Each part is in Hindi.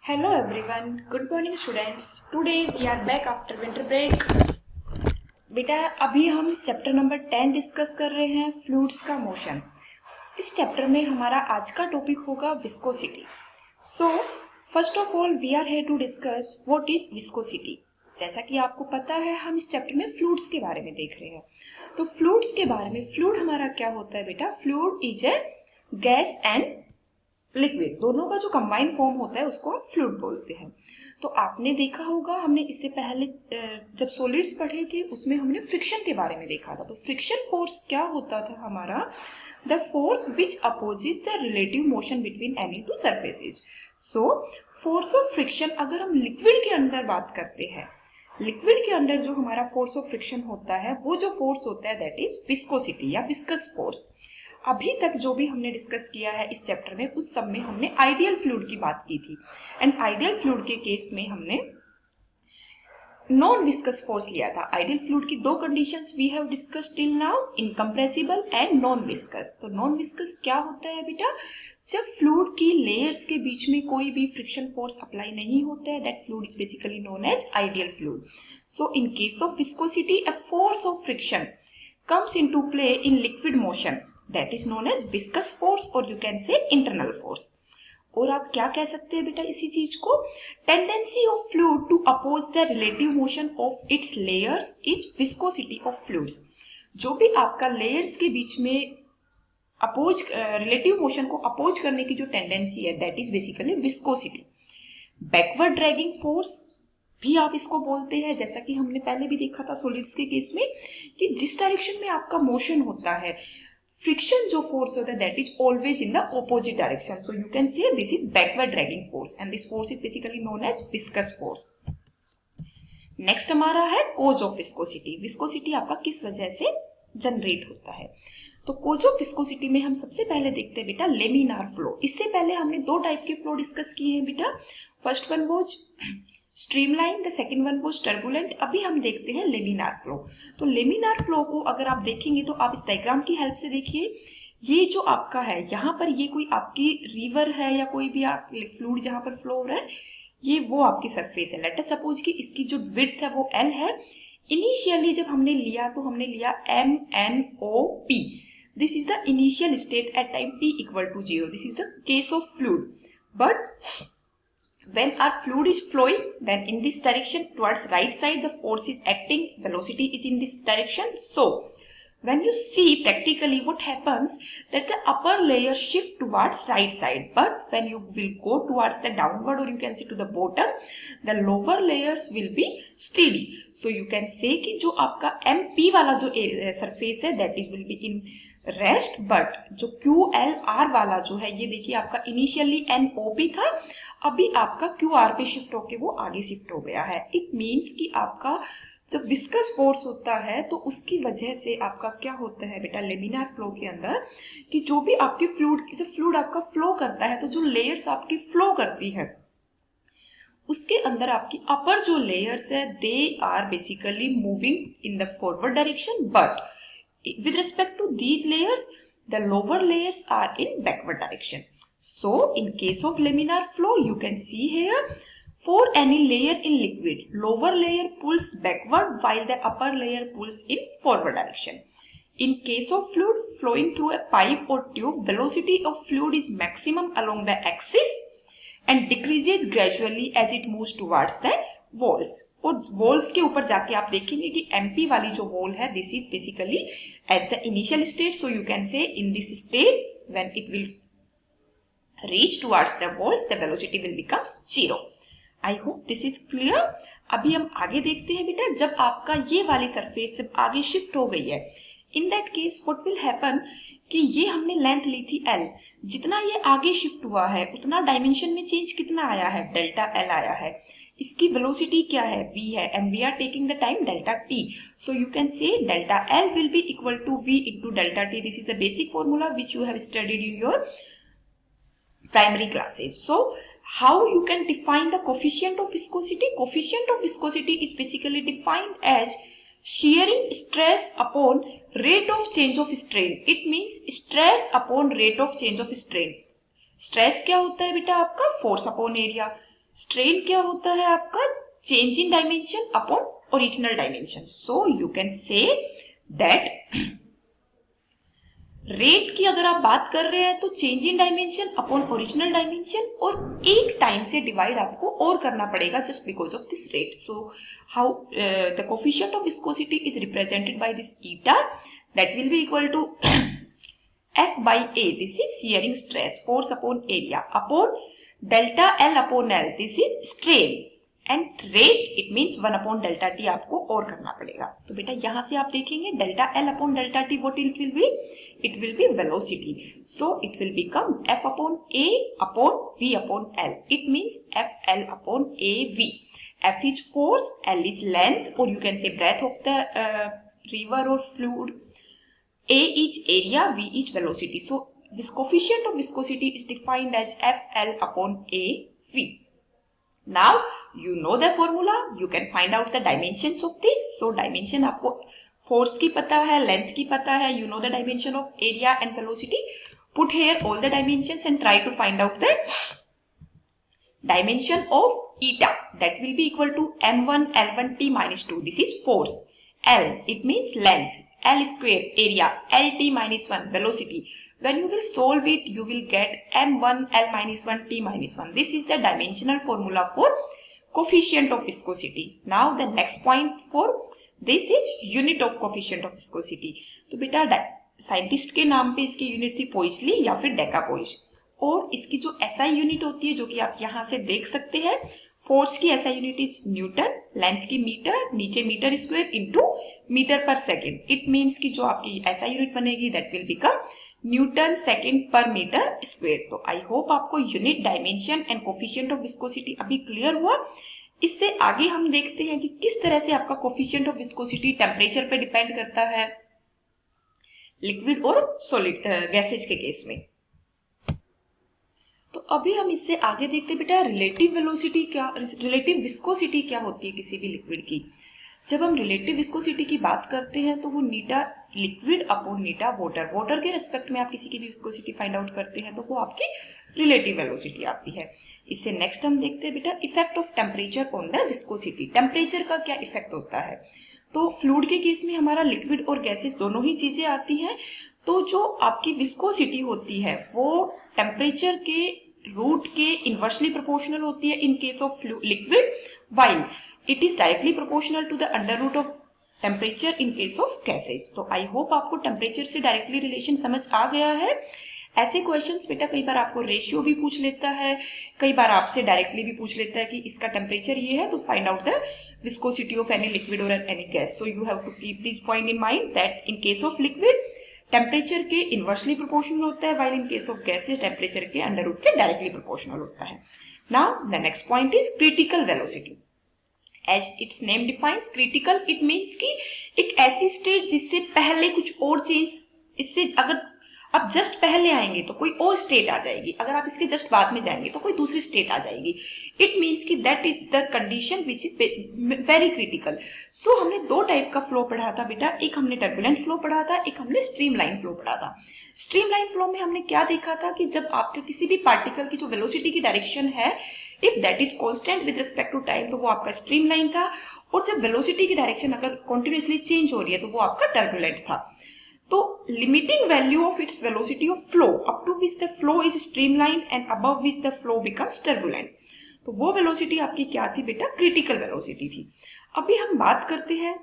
Hello everyone, good morning students. Today we are back after winter break. बेटा अभी हम चैप्टर नंबर 10 डिस्कस कर रहे हैं फ्लूइड्स का मोशन। इस चैप्टर में हमारा आज का टॉपिक होगा viscosity. So first of all we are here to discuss what is viscosity. जैसा कि आपको पता है हम इस चैप्टर में फ्लूइड्स के बारे में देख रहे हैं। तो फ्लूइड्स के बारे में, फ्लूइड हमारा क्या होता है बेटा? Fluid is a gas and liquid, दोनों का जो कंबाइंड फॉर्म होता है उसको हम फ्लूइड बोलते हैं। तो आपने देखा होगा, हमने इससे पहले जब सॉलिड्स पढ़े थे उसमें हमने फ्रिक्शन के बारे में देखा था। तो फ्रिक्शन फोर्स क्या होता था हमारा? The force which opposes the relative motion between any two surfaces. So force of friction अगर हम लिक्विड के अंदर बात करते हैं, लिक्विड के अंदर जो हमारा फोर्स ऑफ फ्रिक्शन होता है वो जो फोर्स होता है दैट इज विस्कोसिटी या विस्कस फोर्स। अभी तक जो भी हमने डिस्कस किया है इस चैप्टर में उस सब में हमने आइडियल फ्लूइड की बात की थी। एंड आइडियल फ्लूइड के केस में हमने नॉन विस्कस फोर्स लिया था। आइडियल फ्लूइड की दो conditions we have discussed till now, incompressible and non viscous. तो नॉन विस्कस क्या होता है बेटा? जब फ्लूइड की लेयर्स के बीच में कोई भी फ्रिक्शन फोर्स अप्लाई नहीं होता है, that fluid is basically known as ideal fluid. So in case of viscosity a force of friction comes into play in liquid motion that is known as viscous force or you can say internal force। और आप क्या कह सकते हैं बेटा इसी चीज को? Tendency of fluid to oppose the relative motion of its layers is viscosity of fluids. जो भी आपका लेयर्स के बीच में अपोज रिलेटिव मोशन को अपोज करने की जो टेंडेंसी है that is basically viscosity. Backward dragging force भी आप इसको बोलते हैं, जैसा कि हमने पहले भी देखा था सॉलिड्स के केस में कि जिस डायरेक्शन में आपका मोशन होता है, फ्रिक्शन जो फोर्स होता है that is always in the opposite direction. So you can say this is backward dragging force and this force is basically known as viscous force. Next हमारा है कोज ऑफ विस्कोसिटी। विस्कोसिटी आपका किस वजह से जनरेट होता है? तो कोज ऑफ विस्कोसिटी में हम सबसे पहले देखते हैं बेटा लेमिनार फ्लो। इससे पहले हमने दो टाइप के फ्लो डिस्कस किए हैं बेटा। First one was streamline, the second one was turbulent. अभी हम देखते हैं लेमिनार फ्लो। तो लेमिनार फ्लो को अगर आप देखेंगे तो आप इस डायग्राम की हेल्प से देखिए, ये जो आपका है यहाँ पर ये कोई आपकी रिवर है या कोई भी आप फ्लूइड जहां पर फ्लो हो रहा है, ये वो आपकी सरफेस है। लेट अस सपोज कि इसकी जो विड्थ है वो L है। इनिशियली जब हमने लिया तो हमने लिया MNOP। This is the initial state at time t equal to 0। This is the case of fluid. But when our fluid is flowing, then in this direction towards right side the force is acting, velocity is in this direction. So when you see practically what happens, that the upper layer shift towards right side, but when you will go towards the downward or you can say to the bottom, the lower layers will be steady. So you can say कि जो आपका MP वाला जो surface है that is will be in rest, but जो QLR वाला जो है ये देखिए आपका इनिशियली NOP था, अभी आपका QR पे शिफ्ट होके वो आगे शिफ्ट हो गया है। इट मीन्स कि आपका जब विस्कस फोर्स होता है तो उसकी वजह से आपका क्या होता है बेटा लेमिनार फ्लो के अंदर, कि जो भी आपकी फ्लूइड आपका फ्लो करता है, तो जो लेयर्स आपकी फ्लो करती है उसके अंदर आपकी अपर जो लेयर्स है they are basically moving in the forward direction, but with respect to these layers, the lower layers are in backward direction. So in case of laminar flow, you can see here for any layer in liquid, lower layer pulls backward while the upper layer pulls in forward direction. In case of fluid flowing through a pipe or tube, velocity of fluid is maximum along the axis and decreases gradually as it moves towards the walls. और वॉल्स के ऊपर जाके आप देखेंगे कि MP वाली जो वॉल है this is basically at the initial state. So you can से in this state when it will reach towards the walls the velocity will becomes 0। I hope this is clear. अभी हम आगे देखते हैं बेटा, जब आपका ये वाली सरफेस जब आगे शिफ्ट हो गई है, in that case what will happen कि ये हमने लेंथ ली थी L, जितना ये आगे शिफ्ट हुआ है उतना डायमेंशन में चेंज कितना आया है? डेल्टा L आया है। इसकी वेलोसिटी क्या है? v है, and we are taking the time delta t। So you can say delta L will be equal to v into delta t। This is the basic formula which you have studied in your primary classes. So how you can define the coefficient of viscosity? Coefficient of viscosity is basically defined as shearing stress upon rate of change of strain. It means stress upon rate of change of strain. Stress क्या होता है बेटा? आपका फोर्स अपॉन एरिया। स्ट्रेन क्या होता है आपका? Change in dimension upon original dimension. So you can say that rate की अगर आप बात कर रहे हैं तो change in dimension upon original dimension, और एक टाइम से डिवाइड आपको और करना पड़ेगा just because of this rate. So how the coefficient of viscosity is represented by this eta, that will be equal to F by A, this is shearing stress, force upon area, upon delta L upon L, this is strain, and rate it means 1 upon delta T आपको और करना पड़ेगा. तो बेटा यहाँ से आप देखेंगे delta L upon delta T, what it will be? It will be velocity. So it will become F upon A upon V upon L. It means FL upon AV. F is force, L is length, or you can say breadth of the river or fluid. A is area, V is velocity. So this coefficient of viscosity is defined as FL upon AV. Now you know the formula. You can find out the dimensions of this. So dimension आपको force की पता है, length की पता है. You know the dimension of area and velocity. Put here all the dimensions and try to find out the dimension of eta. That will be equal to m1 L1 T minus 2. This is force. L, it means length. L square, area. LT minus 1, velocity. When you will solve it, you will get m1 L minus 1 T minus 1. This is the dimensional formula for coefficient of viscosity. Now the next point for this is unit of coefficient of viscosity. तो बेटा साइंटिस्ट के नाम पे इसकी यूनिट थी पोइसली या फिर डेकापोइस, और इसकी जो एसआई यूनिट होती है जो कि आप यहाँ से देख सकते हैं, फोर्स की SI unit is Newton, length की मीटर, नीचे मीटर स्क्वायर इनटू मीटर पर सेकेंड. इट मीन्स की जो आपकी एसआई यूनिट बनेगी that will become Newton second पर मीटर स्क्वायर. तो आई होप आपको unit, dimension and coefficient of viscosity अभी क्लियर हुआ. इससे आगे हम देखते हैं कि किस तरह से आपका कोफिशिएंट ऑफ विस्कोसिटी टेम्परेचर पे डिपेंड करता है लिक्विड और सॉलिड गैसेज के केस में. तो अभी हम इससे आगे देखते हैं बेटा रिलेटिव वेलोसिटी क्या, रिलेटिव विस्कोसिटी क्या होती है किसी भी लिक्विड की. जब हम रिलेटिव विस्कोसिटी की बात करते हैं तो वो नीटा लिक्विड अपॉन नीटा वाटर, वाटर के रिस्पेक्ट में आप किसी की भी विस्कोसिटी फाइंड आउट करते हैं तो वो आपकी रिलेटिव वेलोसिटी आती है. इससे नेक्स्ट हम देखते हैं बेटा effect of temperature on the viscosity. Temperature का क्या इफेक्ट होता है? तो फ्लूइड के केस में हमारा लिक्विड और गैसेस दोनों ही चीजें आती हैं. तो जो आपकी विस्कोसिटी होती है वो टेम्परेचर के रूट के इनवर्सली प्रोपोर्शनल होती है in case of liquid, while it is directly proportional to the under root of temperature in case of gases. तो आई होप आपको टेम्परेचर से डायरेक्टली रिलेशन समझ आ गया है. ऐसे क्वेश्चंस बेटा कई बार आपको रेशियो भी पूछ लेता है, कई बार आपसे डायरेक्टली भी पूछ लेता है कि इसका टेम्परेचर ये है तो find out the viscosity of any liquid or any gas. So you have to keep this point in mind that in case of liquid temperature के इनवर्सली प्रोपोर्शनल होता है, while in case of gases temperature के अंडर रूट के डायरेक्टली प्रोपोर्शनल होता है. Now the next point is critical velocity. As its name defines, critical it means कि एक ऐसी स्टेट जिससे पहले कुछ और चेंज, इससे अगर आप जस्ट पहले आएंगे तो कोई और स्टेट आ जाएगी, अगर आप इसके जस्ट बाद में जाएंगे तो कोई दूसरी स्टेट आ जाएगी. इट मीन्स कि that is the condition which is very critical. So हमने दो टाइप का फ्लो पढ़ा था बेटा, एक हमने टर्बुलेंट फ्लो पढ़ा था, एक हमने स्ट्रीमलाइन फ्लो पढ़ा था. स्ट्रीमलाइन फ्लो में हमने क्या देखा था कि जब आपके किसी भी पार्टिकल की जो वेलोसिटी की डायरेक्शन है if that is constant with respect to time तो वो आपका स्ट्रीमलाइन था, और जब वेलोसिटी की डायरेक्शन अगर कॉन्टिन्यूसली चेंज हो रही है तो वो आपका टर्बुलेंट था. तो limiting value of its velocity of flow up to which the flow is streamline and above which the flow becomes turbulent, तो वो वेलोसिटी आपकी क्या थी बेटा? क्रिटिकल वेलोसिटी थी. अभी हम बात करते हैं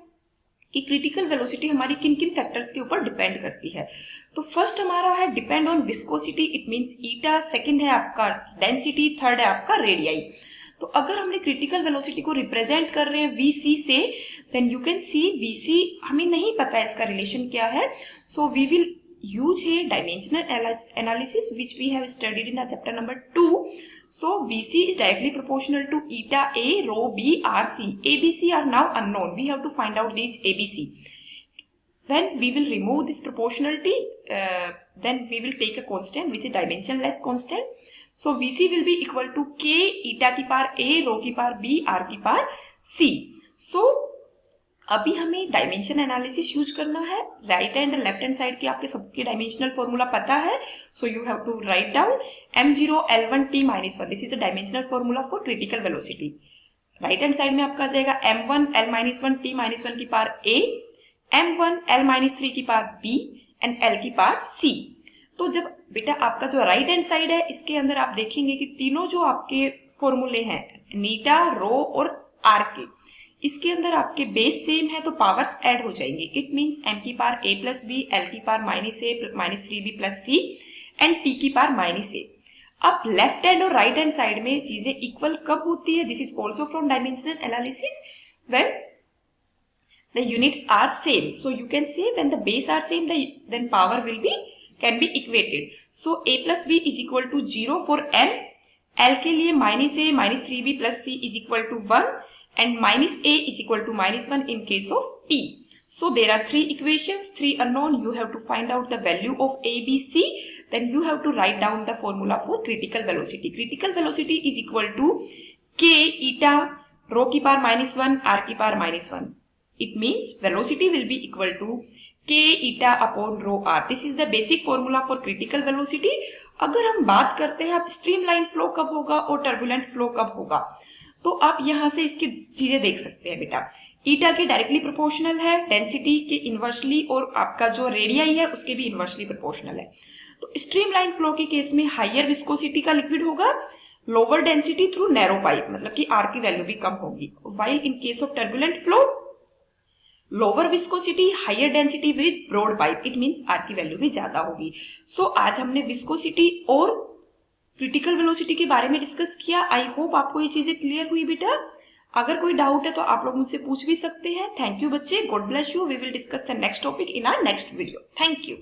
कि क्रिटिकल वेलोसिटी हमारी किन किन फैक्टर्स के ऊपर डिपेंड करती है. तो फर्स्ट हमारा है depend on viscosity, it means eta. Second है आपका डेंसिटी, थर्ड है आपका रेडियाई. तो अगर हमने क्रिटिकल वेलोसिटी को रिप्रेजेंट कर रहे हैं वीसी से, then you can see VC हमें नहीं पता है इसका रिलेशन क्या है. So we will use here dimensional analysis which we have studied in chapter number 2. So VC is directly proportional to eta A, rho B, RC. ABC are now unknown. We have to find out these ABC. When we will remove this proportionality, then we will take a constant which is dimensionless constant. So VC will be equal to K eta की पावर A, rho की पावर B, R की पावर C. So अभी हमें डायमेंशन एनालिसिस यूज करना है। Right and left hand side की आपके सबके डायमेंशनल फॉर्मूला पता है, so you have to write down m0 L1 t minus 1. This is the dimensional formula for critical velocity. Right hand side में आपका आ जाएगा m1 L-1 t minus 1 की पावर a, m1 L-3 की पावर b एंड l की पावर c। तो जब बेटा आपका जो राइट हैंड साइड है इसके अंदर आप देखेंगे कि तीनों जो आपके फॉर्मूले हैं नीटा, रो और आर के, इसके अंदर आपके बेस सेम है तो पावर्स ऐड हो जाएंगे। इट मींस m की पावर a प्लस b, l की पावर -a -3b plus c and t की पावर -a। अब लेफ्ट हैंड और राइट हैंड साइड में चीजें इक्वल कब होती है? This is also from dimensional analysis when the units are same. So you can say when the base are same, then power will be can be equated. So a plus b is equal to 0 for m, l के लिए -a -3b plus c is equal to 1 and -a is equal to -1 in case of t. So there are three equations, three unknown. You have to find out the value of a, b, c. Then you have to write down the formula for critical velocity. Critical velocity is equal to k eta rho की पावर -1 r की power -1. It means velocity will be equal to k eta upon rho r. This is the basic formula for critical velocity. अगर हम बात करते हैं अब स्ट्रीमलाइन फ्लो कब होगा और टर्बुलेंट फ्लो कब होगा, तो आप यहाँ से इसकी चीजें देख सकते हैं बेटा। ईटा के डायरेक्टली प्रोपोर्शनल है, डेंसिटी के इनवर्सली और आपका जो रेडियाई है उसके भी इनवर्सली प्रोपोर्शनल है। तो स्ट्रीमलाइन फ्लो के केस में हायर विस्कोसिटी का लिक्विड होगा, lower density through narrow pipe, मतलब कि आर की वैल्यू भी कम होगी। While in case of turbulent flow lower viscosity higher density with broad pipe, it means R की वैल्यू भी ज्यादा होगी। सो आज हमने विस्कोसिटी और क्रिटिकल वेलोसिटी के बारे में डिस्कस किया। आई होप आपको ये चीजें क्लियर हुई बेटा। अगर कोई डाउट है तो आप लोग मुझसे पूछ भी सकते हैं। थैंक यू बच्चे, God bless you. We will discuss the next topic in our next video. Thank you.